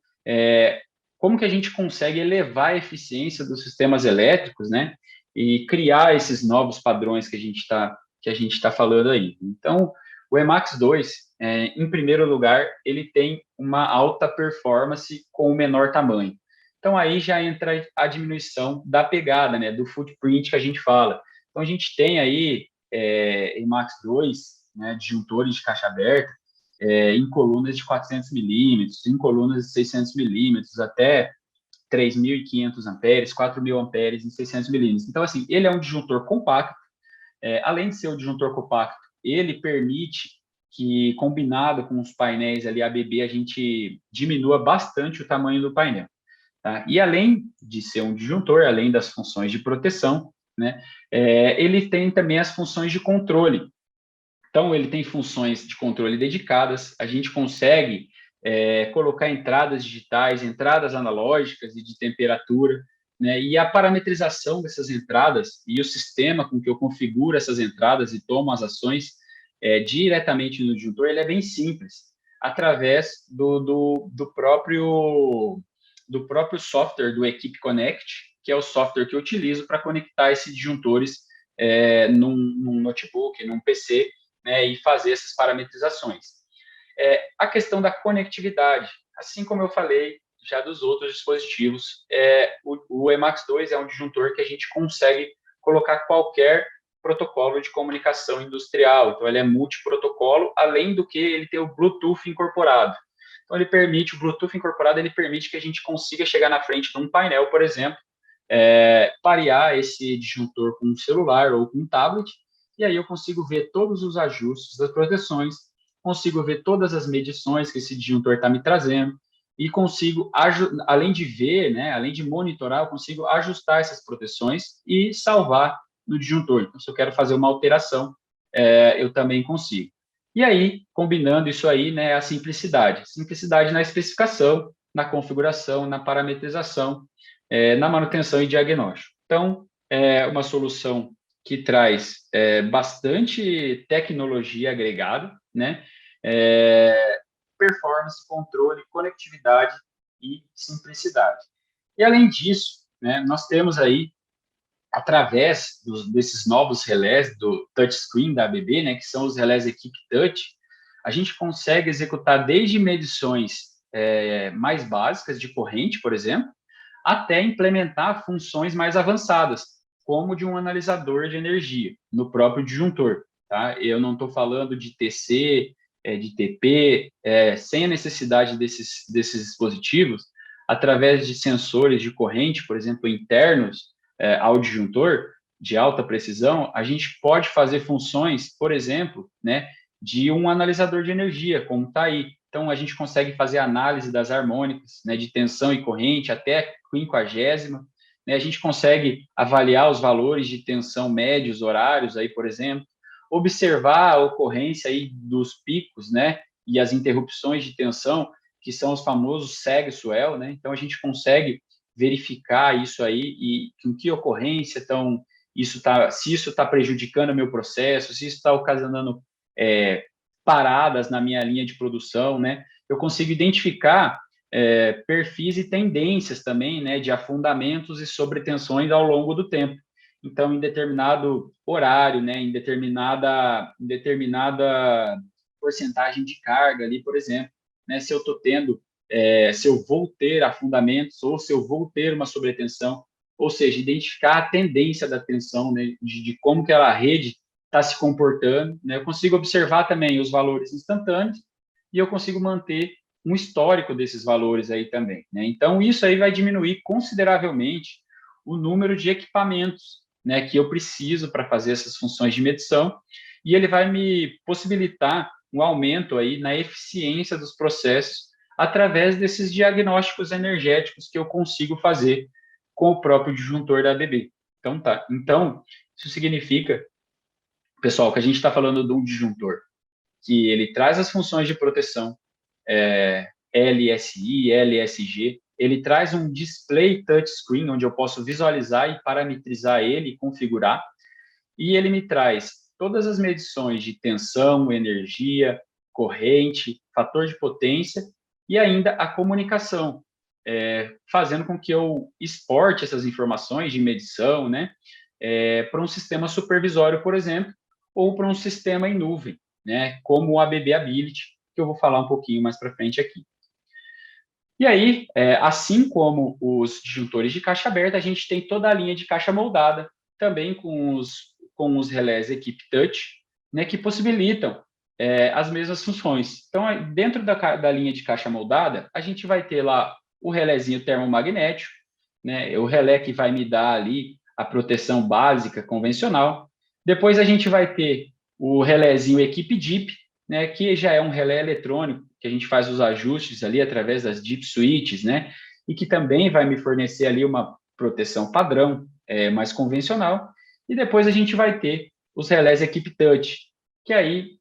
como que a gente consegue elevar a eficiência dos sistemas elétricos, né, e criar esses novos padrões que a gente está falando aí. Então, o Emax 2, em primeiro lugar, ele tem uma alta performance com o menor tamanho. Então, aí já entra a diminuição da pegada, né, do footprint que a gente fala. Então, a gente tem aí Emax 2, né, disjuntores de caixa aberta, em colunas de 400 milímetros, em colunas de 600 milímetros, até 3.500 amperes, 4.000 amperes em 600 milímetros. Então, assim, ele é um disjuntor compacto. Além de ser um disjuntor compacto, ele permite que, combinado com os painéis ali ABB, a gente diminua bastante o tamanho do painel. Tá? E além de ser um disjuntor, além das funções de proteção, né, ele tem também as funções de controle. Então, ele tem funções de controle dedicadas, a gente consegue colocar entradas digitais, entradas analógicas e de temperatura, né, e a parametrização dessas entradas e o sistema com que eu configuro essas entradas e tomo as ações diretamente no disjuntor, ele é bem simples, através do próprio software do Equipe Connect, que é o software que eu utilizo para conectar esses disjuntores num notebook, num PC, né, e fazer essas parametrizações. A questão da conectividade, assim como eu falei já dos outros dispositivos, o Emax 2 é um disjuntor que a gente consegue colocar qualquer protocolo de comunicação industrial, então ele é multiprotocolo, além do que ele tem o Bluetooth incorporado. Então ele permite, o Bluetooth incorporado, ele permite que a gente consiga chegar na frente de um painel, por exemplo, parear esse disjuntor com um celular ou com um tablet, e aí eu consigo ver todos os ajustes das proteções, consigo ver todas as medições que esse disjuntor está me trazendo, e consigo, além de ver, né, além de monitorar, eu consigo ajustar essas proteções e salvar no disjuntor. Então, se eu quero fazer uma alteração, eu também consigo. E aí, combinando isso aí, né, a simplicidade. Simplicidade na especificação, na configuração, na parametrização, na manutenção e diagnóstico. Então, é uma solução que traz bastante tecnologia agregada, né? Performance, controle, conectividade e simplicidade. E, além disso, né, nós temos aí, através desses novos relés do touchscreen da ABB, né, que são os relés Equipe Touch, a gente consegue executar desde medições mais básicas de corrente, por exemplo, até implementar funções mais avançadas, como de um analisador de energia no próprio disjuntor. Tá? Eu não estou falando de TC, de TP, sem a necessidade desses dispositivos, através de sensores de corrente, por exemplo, internos ao disjuntor, de alta precisão, a gente pode fazer funções, por exemplo, né, de um analisador de energia, como está aí. Então, a gente consegue fazer análise das harmônicas, né, de tensão e corrente até 50ª, né, a gente consegue avaliar os valores de tensão médios, horários, aí, por exemplo, observar a ocorrência aí dos picos, né, e as interrupções de tensão, que são os famosos seg-swell, né, então a gente consegue verificar isso aí e com que ocorrência se isso está prejudicando o meu processo, se isso está ocasionando paradas na minha linha de produção, né? Eu consigo identificar perfis e tendências também, né, de afundamentos e sobretensões ao longo do tempo. Então, em determinado horário, né, em determinada porcentagem de carga ali, por exemplo, né, se eu estou tendo, se eu vou ter afundamentos ou se eu vou ter uma sobretensão, ou seja, identificar a tendência da tensão, né, de como que a rede está se comportando, né? Eu consigo observar também os valores instantâneos e eu consigo manter um histórico desses valores aí também, né? Então, isso aí vai diminuir consideravelmente o número de equipamentos, né, que eu preciso para fazer essas funções de medição, e ele vai me possibilitar um aumento aí na eficiência dos processos através desses diagnósticos energéticos que eu consigo fazer com o próprio disjuntor da ABB. Então, tá. Então, isso significa, pessoal, que a gente está falando de um disjuntor que ele traz as funções de proteção, LSI, LSG, ele traz um display touchscreen, onde eu posso visualizar e parametrizar ele, configurar, e ele me traz todas as medições de tensão, energia, corrente, fator de potência e ainda a comunicação, fazendo com que eu exporte essas informações de medição, né, para um sistema supervisório, por exemplo, ou para um sistema em nuvem, né, como o ABB Ability, que eu vou falar um pouquinho mais para frente aqui. E aí, assim como os disjuntores de caixa aberta, a gente tem toda a linha de caixa moldada, também com os relés Equipe Touch, né, que possibilitam as mesmas funções. Então, dentro da linha de caixa moldada, a gente vai ter lá o relézinho termomagnético, né, o relé que vai me dar ali a proteção básica convencional. Depois a gente vai ter o relézinho Equipe DIP, né, que já é um relé eletrônico, que a gente faz os ajustes ali através das DIP switches, né, e que também vai me fornecer ali uma proteção padrão, mais convencional. E depois a gente vai ter os relés Equipe Touch, que aí,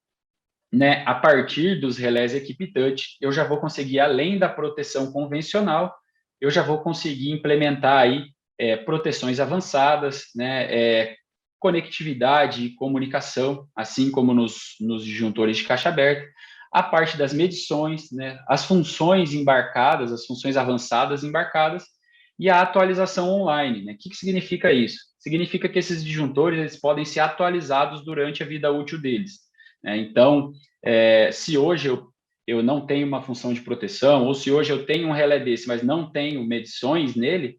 né, a partir dos relés Equipe Touch, eu já vou conseguir, além da proteção convencional, eu já vou conseguir implementar aí proteções avançadas, né, conectividade e comunicação, assim como nos disjuntores de caixa aberta, a parte das medições, né, as funções embarcadas, as funções avançadas embarcadas, e a atualização online. Né? O que significa isso? Significa que esses disjuntores eles podem ser atualizados durante a vida útil deles. Né? Então, se hoje eu não tenho uma função de proteção, ou se hoje eu tenho um relé desse, mas não tenho medições nele,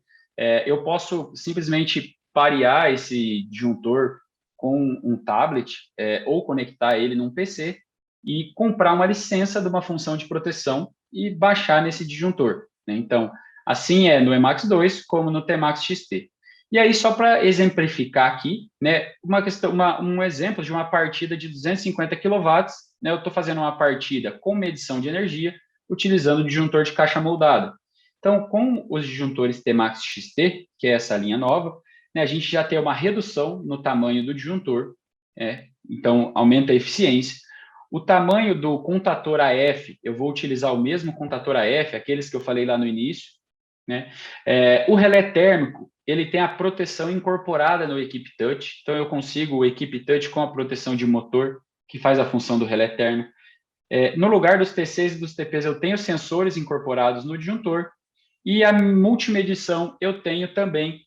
eu posso simplesmente parear esse disjuntor com um tablet ou conectar ele num PC e comprar uma licença de uma função de proteção e baixar nesse disjuntor. Né? Então, assim é no Emacs 2 como no Tmax XT. E aí, só para exemplificar aqui, né, um exemplo de uma partida de 250 kW, né, eu estou fazendo uma partida com medição de energia, utilizando o disjuntor de caixa moldada. Então, com os disjuntores Tmax XT, que é essa linha nova, né, a gente já tem uma redução no tamanho do disjuntor, então aumenta a eficiência. O tamanho do contator AF, eu vou utilizar o mesmo contator AF, aqueles que eu falei lá no início, né? O relé térmico, ele tem a proteção incorporada no Equipe Touch, então eu consigo o Equipe Touch com a proteção de motor, que faz a função do relé térmico. No lugar dos TCs e dos TPs, eu tenho sensores incorporados no disjuntor, e a multimedição eu tenho também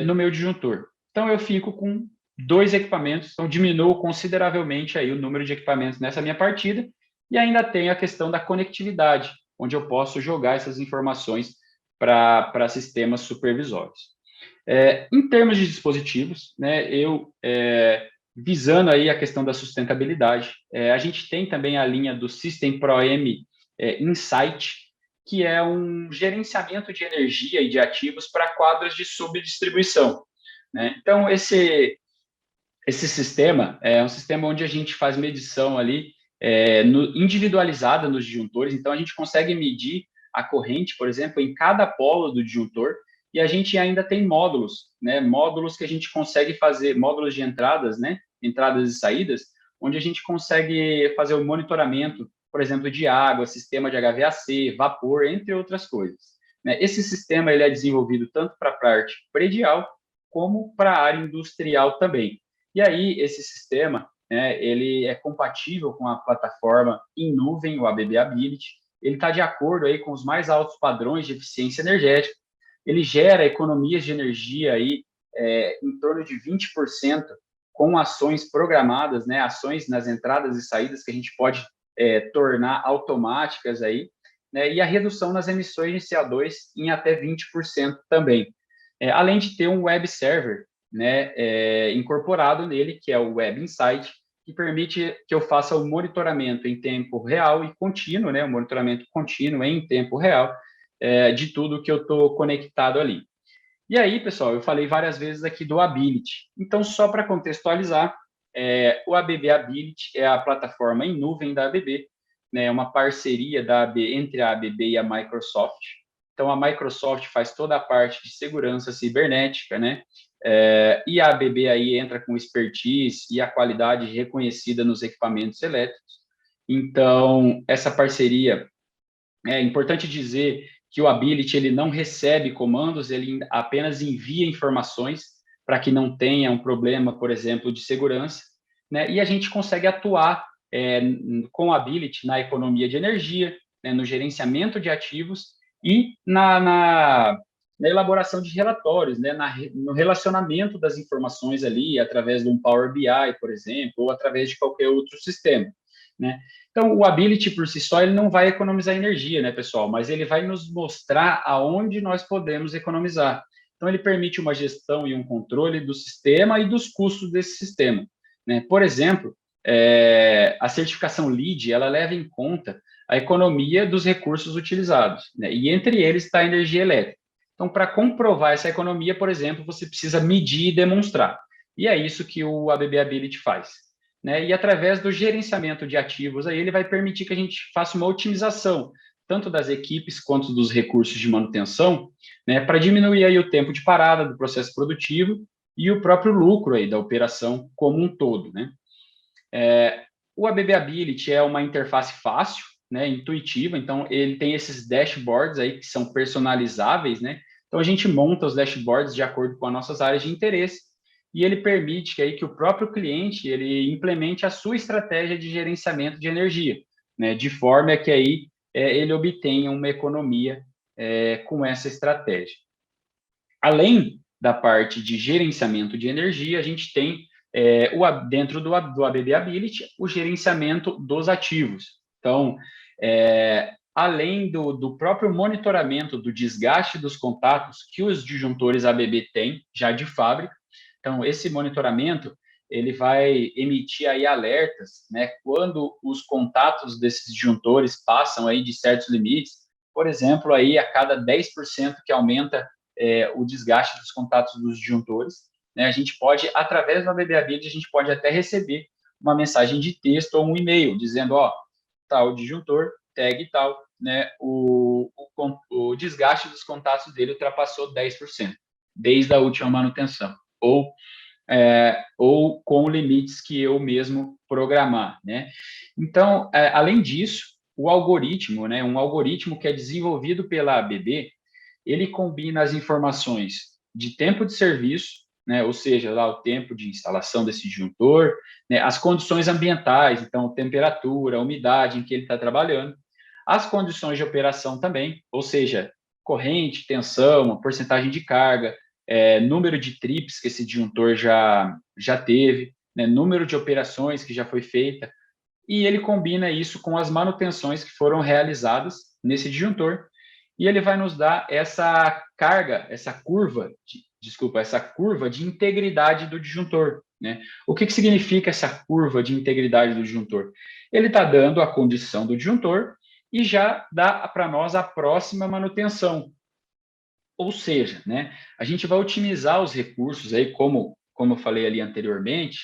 no meu disjuntor. Então, eu fico com 2 equipamentos, então diminuo consideravelmente aí o número de equipamentos nessa minha partida, e ainda tenho a questão da conectividade, onde eu posso jogar essas informações para sistemas supervisórios. Em termos de dispositivos, né, visando aí a questão da sustentabilidade, a gente tem também a linha do System Pro M Insight, que é um gerenciamento de energia e de ativos para quadros de subdistribuição. Né? Então, esse sistema é um sistema onde a gente faz medição ali individualizada nos disjuntores, então a gente consegue medir a corrente, por exemplo, em cada polo do disjuntor, e a gente ainda tem módulos, né? Módulos que a gente consegue fazer, módulos de entradas, né? Entradas e saídas, onde a gente consegue fazer o monitoramento, por exemplo, de água, sistema de HVAC, vapor, entre outras coisas. Né? Esse sistema ele é desenvolvido tanto para a parte predial como para a área industrial também. E aí, esse sistema, né, ele é compatível com a plataforma em nuvem, o ABB Ability, ele está de acordo aí com os mais altos padrões de eficiência energética, ele gera economias de energia aí, em torno de 20% com ações programadas, né, ações nas entradas e saídas que a gente pode tornar automáticas aí, né, e a redução nas emissões de CO2 em até 20% também. Além de ter um web server, né, incorporado nele, que é o Web Insight, que permite que eu faça o monitoramento em tempo real e contínuo, né, o monitoramento contínuo em tempo real de tudo que eu estou conectado ali. E aí, pessoal, eu falei várias vezes aqui do Ability. Então, só para contextualizar, o ABB Ability é a plataforma em nuvem da ABB, né, uma parceria entre a ABB e a Microsoft. Então, a Microsoft faz toda a parte de segurança cibernética, né? E a ABB aí entra com expertise e a qualidade reconhecida nos equipamentos elétricos. Então, essa parceria, é importante dizer que o Ability ele não recebe comandos, ele apenas envia informações para que não tenha um problema, por exemplo, de segurança, né? E a gente consegue atuar com o Ability na economia de energia, né? No gerenciamento de ativos e na elaboração de relatórios, né? No relacionamento das informações ali, através de um Power BI, por exemplo, ou através de qualquer outro sistema. né? Então, o Ability por si só, ele não vai economizar energia, né, pessoal? Mas ele vai nos mostrar aonde nós podemos economizar. Então, ele permite uma gestão e um controle do sistema e dos custos desse sistema, né? Por exemplo, a certificação LEED, ela leva em conta a economia dos recursos utilizados, né? E entre eles está a energia elétrica. Então, para comprovar essa economia, por exemplo, você precisa medir e demonstrar. E é isso que o ABB Ability faz, né? E através do gerenciamento de ativos, aí ele vai permitir que a gente faça uma otimização, tanto das equipes quanto dos recursos de manutenção, né, para diminuir aí o tempo de parada do processo produtivo e o próprio lucro aí da operação como um todo, né? O ABB Ability é uma interface fácil, né, intuitiva, então ele tem esses dashboards aí que são personalizáveis, né? Então a gente monta os dashboards de acordo com as nossas áreas de interesse e ele permite que aí que o próprio cliente ele implemente a sua estratégia de gerenciamento de energia, né? De forma que aí ele obtenha uma economia com essa estratégia. Além da parte de gerenciamento de energia, a gente tem dentro do ABB Ability o gerenciamento dos ativos. Então, além do próprio monitoramento do desgaste dos contatos que os disjuntores ABB têm já de fábrica, então esse monitoramento ele vai emitir aí alertas, né, quando os contatos desses disjuntores passam aí de certos limites, por exemplo, aí a cada 10% que aumenta o desgaste dos contatos dos disjuntores, né, a gente pode, através do ABB Ability, a gente pode até receber uma mensagem de texto ou um e-mail dizendo, ó, tal disjuntor, tag tal, né, o desgaste dos contatos dele ultrapassou 10%, desde a última manutenção, ou com limites que eu mesmo programar, né? Então, além disso, o algoritmo, né, um algoritmo que é desenvolvido pela ABB, ele combina as informações de tempo de serviço, né, ou seja, lá o tempo de instalação desse disjuntor, né, as condições ambientais, então temperatura, umidade em que ele está trabalhando, as condições de operação também, ou seja, corrente, tensão, porcentagem de carga, número de trips que esse disjuntor já teve, né, número de operações que já foi feita, e ele combina isso com as manutenções que foram realizadas nesse disjuntor, e ele vai nos dar essa carga, essa curva de integridade do disjuntor, né? O que significa essa curva de integridade do disjuntor? Ele está dando a condição do disjuntor e já dá para nós a próxima manutenção. Ou seja, né, a gente vai otimizar os recursos aí, como eu falei ali anteriormente,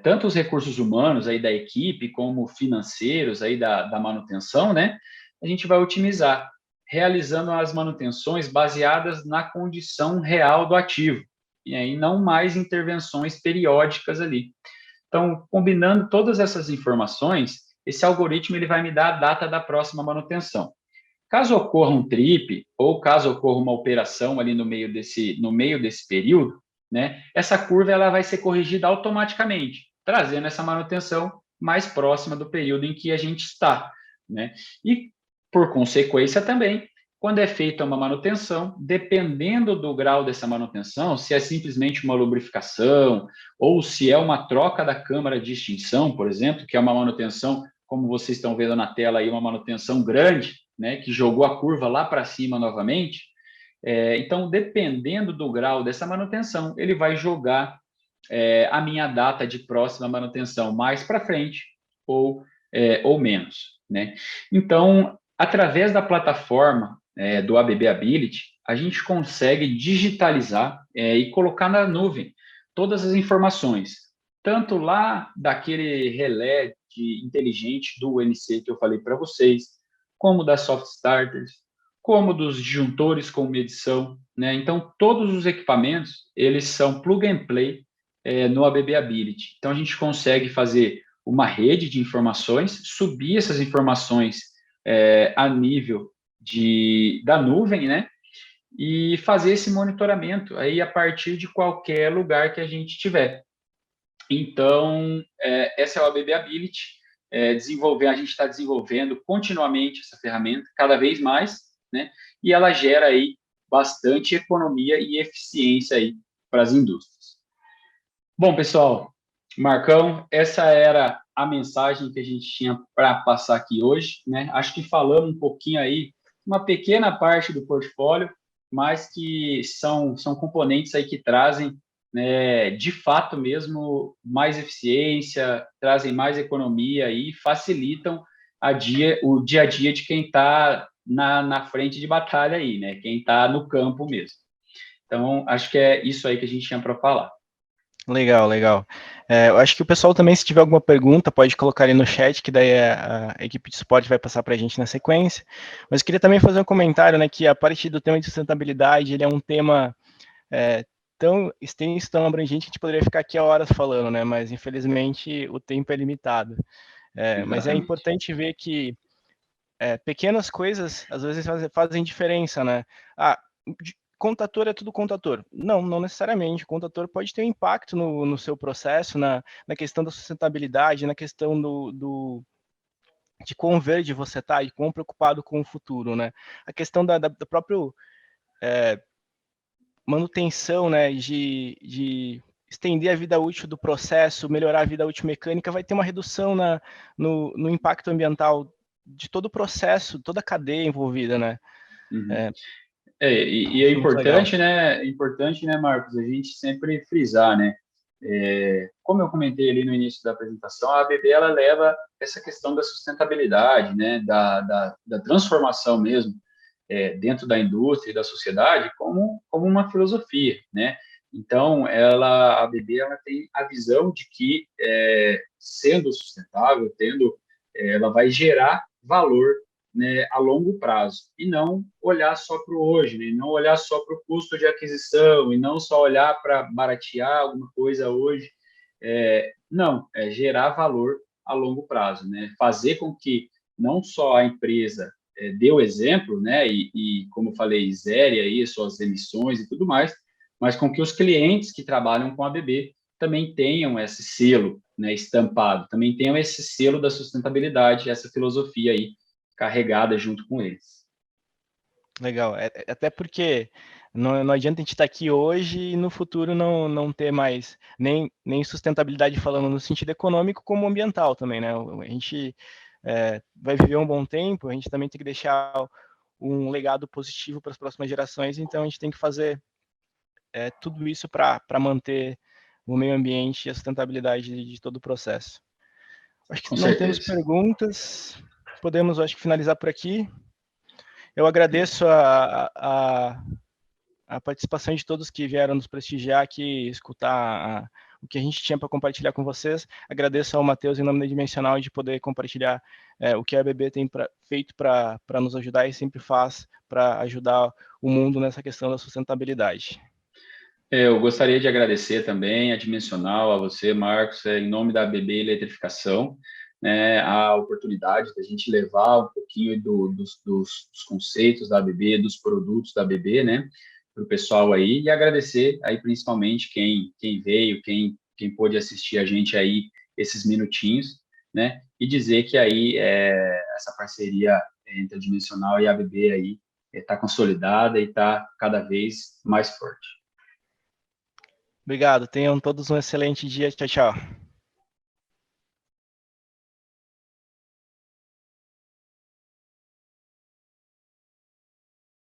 tanto os recursos humanos aí da equipe, como financeiros aí da manutenção, né? A gente vai otimizar, realizando as manutenções baseadas na condição real do ativo, e aí não mais intervenções periódicas ali. Então, combinando todas essas informações, esse algoritmo ele vai me dar a data da próxima manutenção. Caso ocorra um trip ou caso ocorra uma operação ali no meio desse período, né, essa curva ela vai ser corrigida automaticamente, trazendo essa manutenção mais próxima do período em que a gente está, né? E, por consequência também, quando é feita uma manutenção, dependendo do grau dessa manutenção, se é simplesmente uma lubrificação ou se é uma troca da câmara de extinção, por exemplo, que é uma manutenção, como vocês estão vendo na tela aí, uma manutenção grande, né, que jogou a curva lá para cima novamente. Então, dependendo do grau dessa manutenção, ele vai jogar a minha data de próxima manutenção mais para frente ou menos, né? Então, através da plataforma do ABB Ability, a gente consegue digitalizar e colocar na nuvem todas as informações, tanto lá daquele relé inteligente do UNC que eu falei para vocês, como das soft starters, como dos disjuntores com medição, né? Então, todos os equipamentos, eles são plug and play no ABB Ability. Então, a gente consegue fazer uma rede de informações, subir essas informações a nível da nuvem, né? E fazer esse monitoramento aí a partir de qualquer lugar que a gente tiver. Então, essa é o ABB Ability. A gente está desenvolvendo continuamente essa ferramenta, cada vez mais, né? E ela gera aí bastante economia e eficiência aí para as indústrias. Bom, pessoal, Marcão, essa era a mensagem que a gente tinha para passar aqui hoje, né? Acho que falamos um pouquinho aí, uma pequena parte do portfólio, mas que são componentes aí que trazem, né, de fato mesmo, mais eficiência, trazem mais economia e facilitam o dia a dia de quem está na frente de batalha aí, né? Quem está no campo mesmo. Então, acho que é isso aí que a gente tinha para falar. Legal, legal. Eu acho que o pessoal também, se tiver alguma pergunta, pode colocar ali no chat, que daí a equipe de suporte vai passar para a gente na sequência. Mas eu queria também fazer um comentário, né, que a parte do tema de sustentabilidade, ele é um tema tão extenso, tão abrangente, que a gente poderia ficar aqui a horas falando, né, mas infelizmente o tempo é limitado. Mas é Exatamente. importante ver que pequenas coisas, às vezes, fazem diferença, né? Ah, contador é tudo contador. Não, não necessariamente. O contador pode ter um impacto no seu processo, na questão da sustentabilidade, na questão de quão verde você está e quão preocupado com o futuro, né? A questão da própria manutenção, né, de estender a vida útil do processo, melhorar a vida útil mecânica, vai ter uma redução no impacto ambiental de todo o processo, toda a cadeia envolvida, né? Uhum. E é Isso é muito legal. importante, né, Marcos, a gente sempre frisar, né? Como eu comentei ali no início da apresentação, a ABB ela leva essa questão da sustentabilidade, né, da transformação mesmo dentro da indústria e da sociedade como uma filosofia, né? Então, a ABB ela tem a visão de que sendo sustentável, ela vai gerar valor, né, a longo prazo e não olhar só para o hoje, né, e não olhar só para o custo de aquisição e não só olhar para baratear alguma coisa hoje, não, é gerar valor a longo prazo, né, fazer com que não só a empresa dê o exemplo, né, como eu falei, zere aí suas emissões e tudo mais, mas com que os clientes que trabalham com a ABB também tenham esse selo, né, estampado, também tenham esse selo da sustentabilidade, essa filosofia aí carregada junto com eles. Legal. Até porque não adianta a gente estar aqui hoje e no futuro não ter mais nem sustentabilidade falando no sentido econômico como ambiental também, né? A gente vai viver um bom tempo, a gente também tem que deixar um legado positivo para as próximas gerações, então a gente tem que fazer tudo isso para manter o meio ambiente e a sustentabilidade de todo o processo. Acho que Com não temos certeza. perguntas, podemos, acho que, finalizar por aqui. Eu agradeço a participação de todos que vieram nos prestigiar aqui, escutar o que a gente tinha para compartilhar com vocês. Agradeço ao Matheus, em nome da Dimensional, de poder compartilhar o que a ABB tem feito para nos ajudar e sempre faz para ajudar o mundo nessa questão da sustentabilidade. Eu gostaria de agradecer também a Dimensional, a você, Marcos, em nome da ABB Eletrificação, né, a oportunidade da gente levar um pouquinho dos conceitos da ABB, dos produtos da ABB, né, para o pessoal aí, e agradecer aí principalmente quem veio, quem pôde assistir a gente aí esses minutinhos, né, e dizer que aí essa parceria entre a Dimensional e a ABB aí está consolidada e está cada vez mais forte. Obrigado, tenham todos um excelente dia. Tchau, tchau.